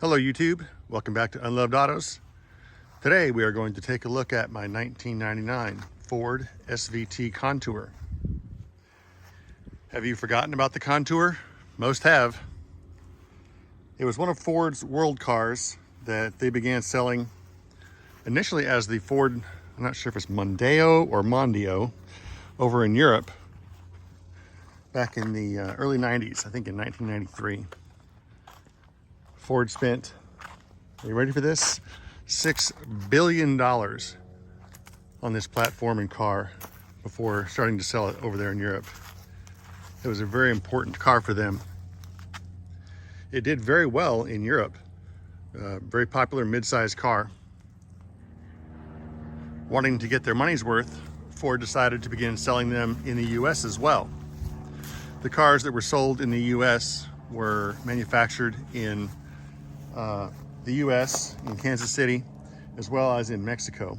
Hello YouTube, welcome back to Unloved Autos. Today we are going to take a look at my 1999 Ford SVT Contour. Have you forgotten about the Contour? Most have. It was one of Ford's world cars that they began selling initially as the Ford, I'm not sure if it's Mondeo or Mondio, over in Europe back in the early 90s, I think in 1993. Ford spent, are you ready for this? $6 billion on this platform and car before starting to sell it over there in Europe. It was a very important car for them. It did very well in Europe. Very popular mid-sized car. Wanting to get their money's worth, Ford decided to begin selling them in the US as well. The cars that were sold in the US were manufactured in the US, in Kansas City, as well as in Mexico.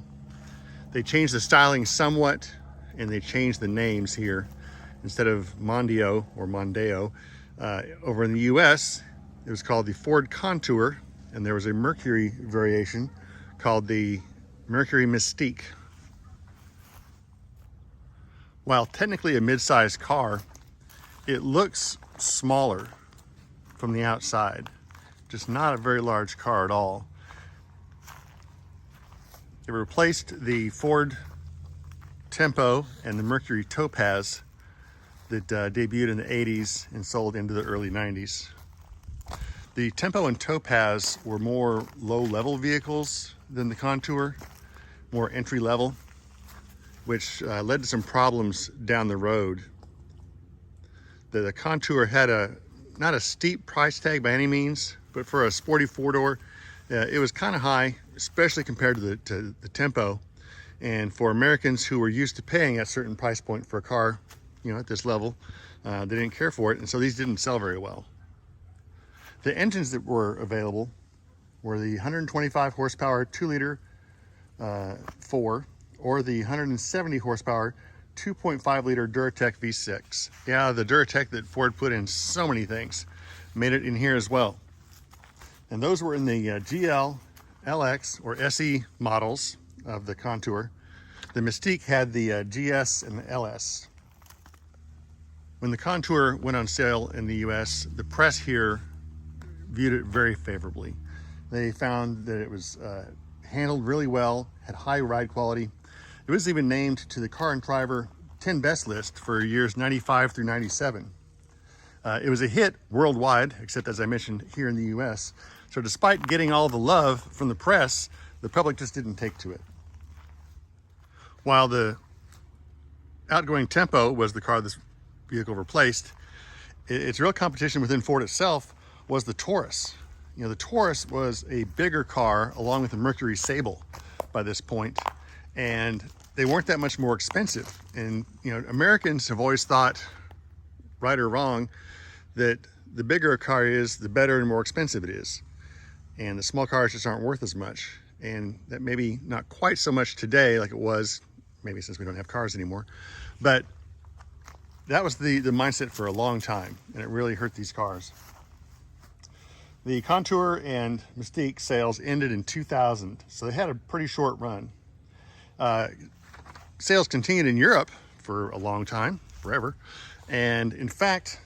They changed the styling somewhat, and they changed the names here. Instead of Mondio or Mondeo, over in the US, it was called the Ford Contour, and there was a Mercury variation called the Mercury Mystique. While technically a mid-sized car, it looks smaller from the outside. Just not a very large car at all. It replaced the Ford Tempo and the Mercury Topaz that debuted in the 80s and sold into the early 90s. The Tempo and Topaz were more low-level vehicles than the Contour, more entry-level, which led to some problems down the road. The Contour had not a steep price tag by any means, but for a sporty four-door, it was kind of high, especially compared to the Tempo. And for Americans who were used to paying at a certain price point for a car, at this level, they didn't care for it, and so these didn't sell very well. The engines that were available were the 125 horsepower 2-liter 4, or the 170 horsepower 2.5-liter Duratec V6. Yeah, the Duratec that Ford put in so many things made it in here as well. And those were in the GL, LX, or SE models of the Contour. The Mystique had the GS and the LS. When the Contour went on sale in the US, the press here viewed it very favorably. They found that it was handled really well, had high ride quality. It was even named to the Car and Driver 10 Best list for years 95 through 97. It was a hit worldwide, except as I mentioned here in the US. So despite getting all the love from the press, the public just didn't take to it. While the outgoing Tempo was the car this vehicle replaced, its real competition within Ford itself was the Taurus. The Taurus was a bigger car along with the Mercury Sable by this point, and they weren't that much more expensive. And Americans have always thought, right or wrong, that the bigger a car is, the better and more expensive it is. And the small cars just aren't worth as much. And that maybe not quite so much today like it was, maybe since we don't have cars anymore. But that was the mindset for a long time, and it really hurt these cars. The Contour and Mystique sales ended in 2000, so they had a pretty short run. Sales continued in Europe for a long time, forever. And in fact,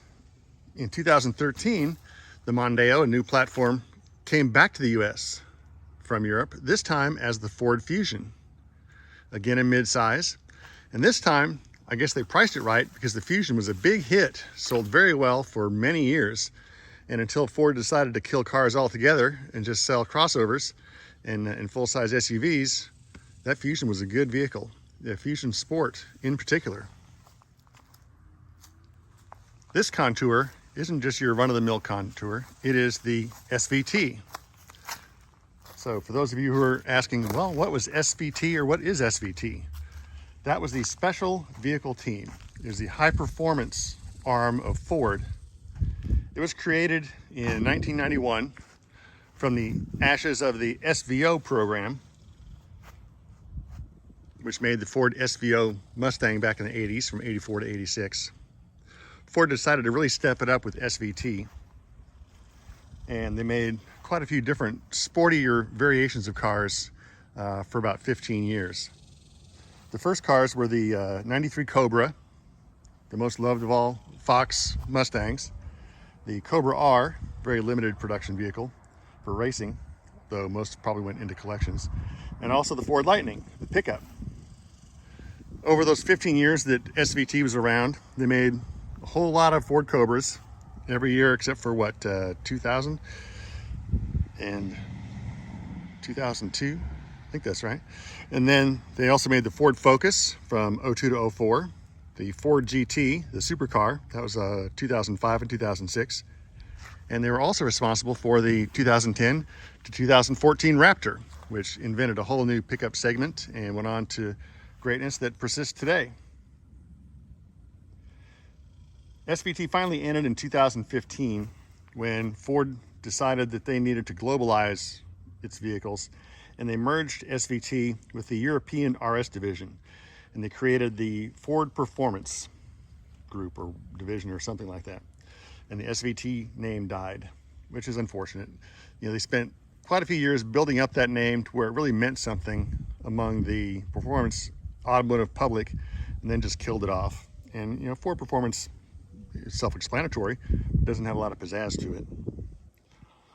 in 2013, the Mondeo, a new platform, came back to the US from Europe, this time as the Ford Fusion. Again, a mid-size. And this time, I guess they priced it right because the Fusion was a big hit, sold very well for many years. And until Ford decided to kill cars altogether and just sell crossovers and full-size SUVs, that Fusion was a good vehicle. The Fusion Sport in particular. This Contour isn't just your run-of-the-mill Contour, it is the SVT. So for those of you who are asking, well, what was SVT or what is SVT? That was the Special Vehicle Team. It was the high-performance arm of Ford. It was created in 1991 from the ashes of the SVO program, which made the Ford SVO Mustang back in the 80s, from 84 to 86. Ford decided to really step it up with SVT, and they made quite a few different sportier variations of cars for about 15 years. The first cars were the 93 Cobra, the most loved of all Fox Mustangs. The Cobra R, very limited production vehicle for racing, though most probably went into collections. And also the Ford Lightning, the pickup. Over those 15 years that SVT was around, they made a whole lot of Ford Cobras every year except for what, 2000 and 2002? I think that's right. And then they also made the Ford Focus from 02 to 04, the Ford GT, the supercar, that was 2005 and 2006. And they were also responsible for the 2010 to 2014 Raptor, which invented a whole new pickup segment and went on to greatness that persists today. SVT finally ended in 2015 when Ford decided that they needed to globalize its vehicles, and they merged SVT with the European RS division, and they created the Ford Performance Group or division or something like that. And the SVT name died, which is unfortunate. You know, they spent quite a few years building up that name to where it really meant something among the performance automotive public, and then just killed it off. And you know, Ford Performance is self-explanatory, doesn't have a lot of pizzazz to it.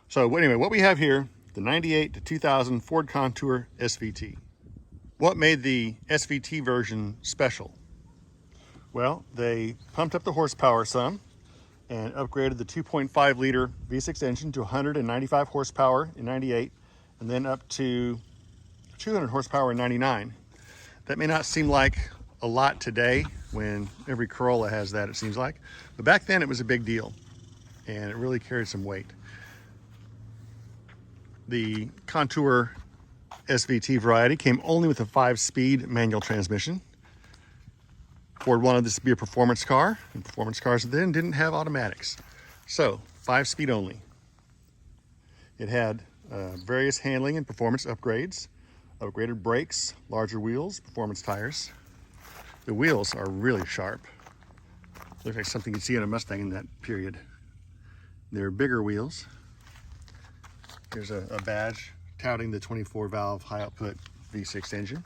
So anyway, what we have here, the 98 to 2000 Ford Contour SVT. What made the SVT version special? Well, they pumped up the horsepower some and upgraded the 2.5 liter V6 engine to 195 horsepower in 98, and then up to 200 horsepower in 99. That may not seem like a lot today when every Corolla has that, it seems like, but back then it was a big deal and it really carried some weight. The Contour SVT variety came only with a 5-speed manual transmission. Ford wanted this to be a performance car, and performance cars then didn't have automatics. So, 5-speed only. It had various handling and performance upgrades, upgraded brakes, larger wheels, performance tires. The wheels are really sharp. Looks like something you'd see on a Mustang in that period. They're bigger wheels. Here's a badge touting the 24-valve high-output V6 engine.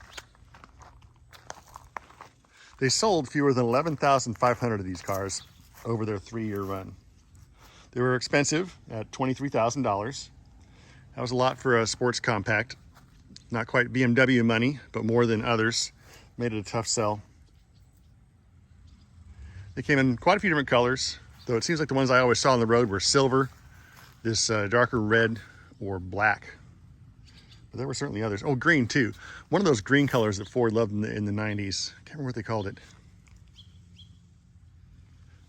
They sold fewer than 11,500 of these cars over their 3-year run. They were expensive at $23,000. That was a lot for a sports compact. Not quite BMW money, but more than others. Made it a tough sell. They came in quite a few different colors, though it seems like the ones I always saw on the road were silver, this darker red, or black. But there were certainly others. Oh, green too. One of those green colors that Ford loved in the 90s. I can't remember what they called it.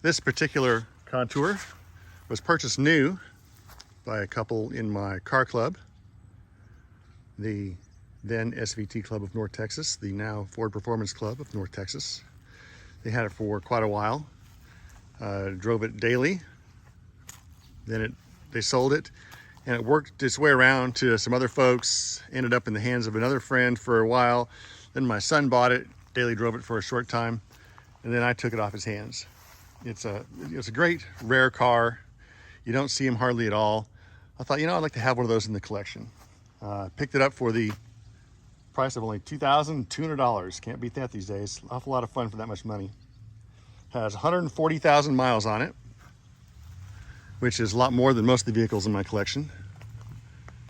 This particular Contour was purchased new by a couple in my car club, the then SVT Club of North Texas, the now Ford Performance Club of North Texas. They had it for quite a while. Drove it daily. Then they sold it, and it worked its way around to some other folks, ended up in the hands of another friend for a while. Then my son bought it, daily drove it for a short time, and then I took it off his hands. It's a great, rare car. You don't see them hardly at all. I thought, you know, I'd like to have one of those in the collection. Picked it up for the price of only $2,200. Can't beat that these days. Awful lot of fun for that much money. Has 140,000 miles on it, which is a lot more than most of the vehicles in my collection.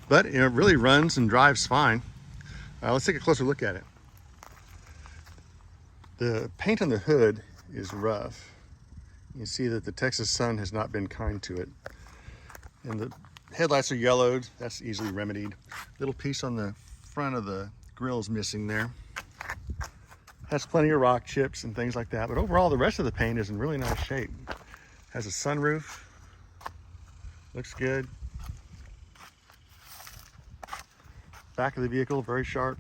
But it really runs and drives fine. Let's take a closer look at it. The paint on the hood is rough. You see that the Texas sun has not been kind to it. And the headlights are yellowed. That's easily remedied. Little piece on the front of the grill is missing there. Has plenty of rock chips and things like that. But overall, the rest of the paint is in really nice shape. Has a sunroof. Looks good. Back of the vehicle, very sharp.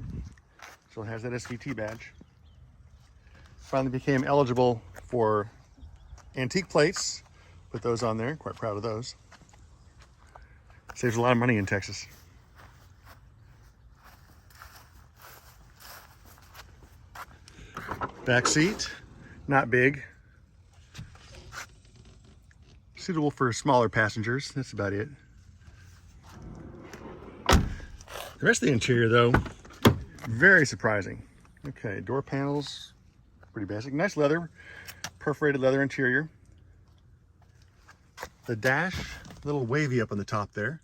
So it has that SVT badge. Finally became eligible for antique plates. Put those on there, quite proud of those. Saves a lot of money in Texas. Back seat, not big. Suitable for smaller passengers, that's about it. The rest of the interior, though, very surprising. Okay, door panels, pretty basic. Nice leather, perforated leather interior. The dash, a little wavy up on the top there,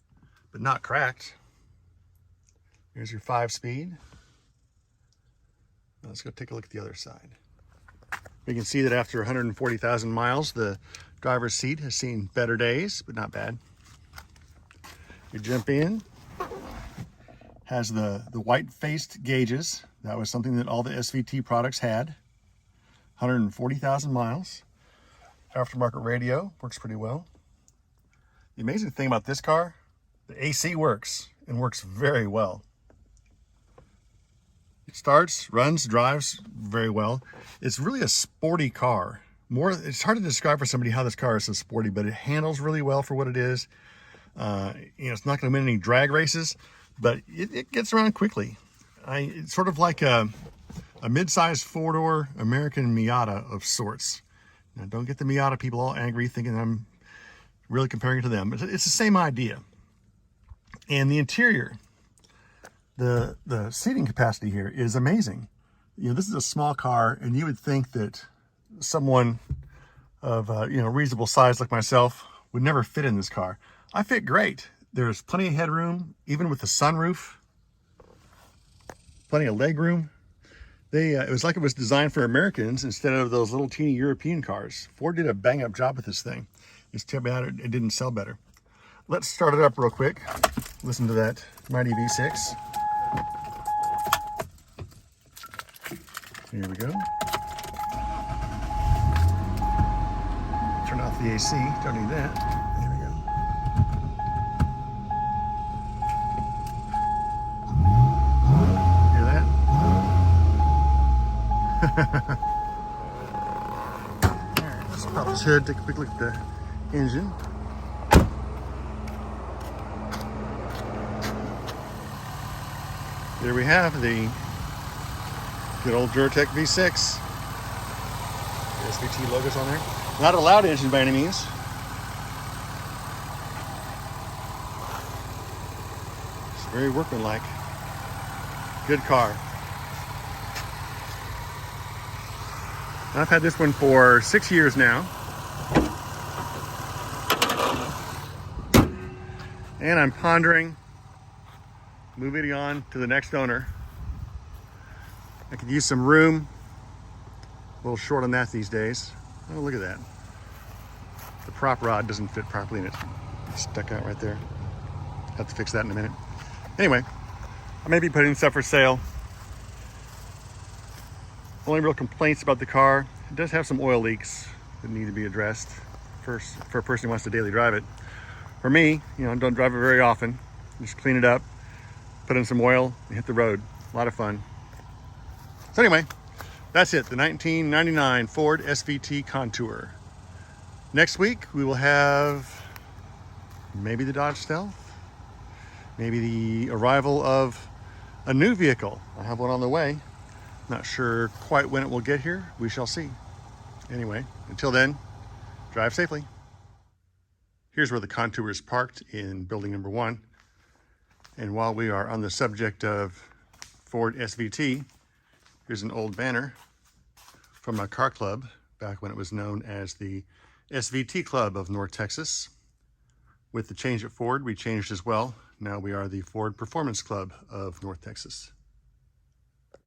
but not cracked. Here's your 5-speed. Let's go take a look at the other side. We can see that after 140,000 miles, the driver's seat has seen better days, but not bad. You jump in, has the white-faced gauges. That was something that all the SVT products had. 140,000 miles. Aftermarket radio, works pretty well. The amazing thing about this car, the AC works, and works very well. It starts, runs, drives very well. It's really a sporty car. It's hard to describe for somebody how this car is so sporty, but it handles really well for what it is. It's not going to win any drag races, but it gets around quickly. It's sort of like a mid-sized four-door American Miata of sorts. Now, don't get the Miata people all angry thinking I'm really comparing it to them. It's the same idea. And the interior, the seating capacity here is amazing. This is a small car, and you would think that someone of reasonable size like myself would never fit in this car. I fit great. There's plenty of headroom, even with the sunroof. Plenty of leg room. It was like it was designed for Americans instead of those little teeny European cars. Ford did a bang-up job with this thing. It's too bad it didn't sell better. Let's start it up real quick. Listen to that mighty V6. Here we go. Turn off the AC. Don't need that. There we go. Hear that? Alright, let's pop this hood, take a quick look at the engine. There we have the good old Duratec V6. The SVT logos on there. Not a loud engine by any means. It's very workmanlike. Good car. And I've had this one for 6 years now. And I'm pondering moving it on to the next owner. I could use some room. A little short on that these days. Oh, look at that. The prop rod doesn't fit properly in it. It's stuck out right there. Have to fix that in a minute. Anyway, I may be putting stuff for sale. Only real complaints about the car. It does have some oil leaks that need to be addressed. First, for a person who wants to daily drive it. For me, don't drive it very often. Just clean it up, put in some oil, and hit the road. A lot of fun. So anyway, that's it. The 1999 Ford SVT Contour. Next week, we will have maybe the Dodge Stealth, maybe the arrival of a new vehicle. I have one on the way. Not sure quite when it will get here. We shall see. Anyway, until then, drive safely. Here's where the Contour is parked in building number 1. And while we are on the subject of Ford SVT, here's an old banner from my car club back when it was known as the SVT Club of North Texas. With the change at Ford, we changed as well. Now we are the Ford Performance Club of North Texas.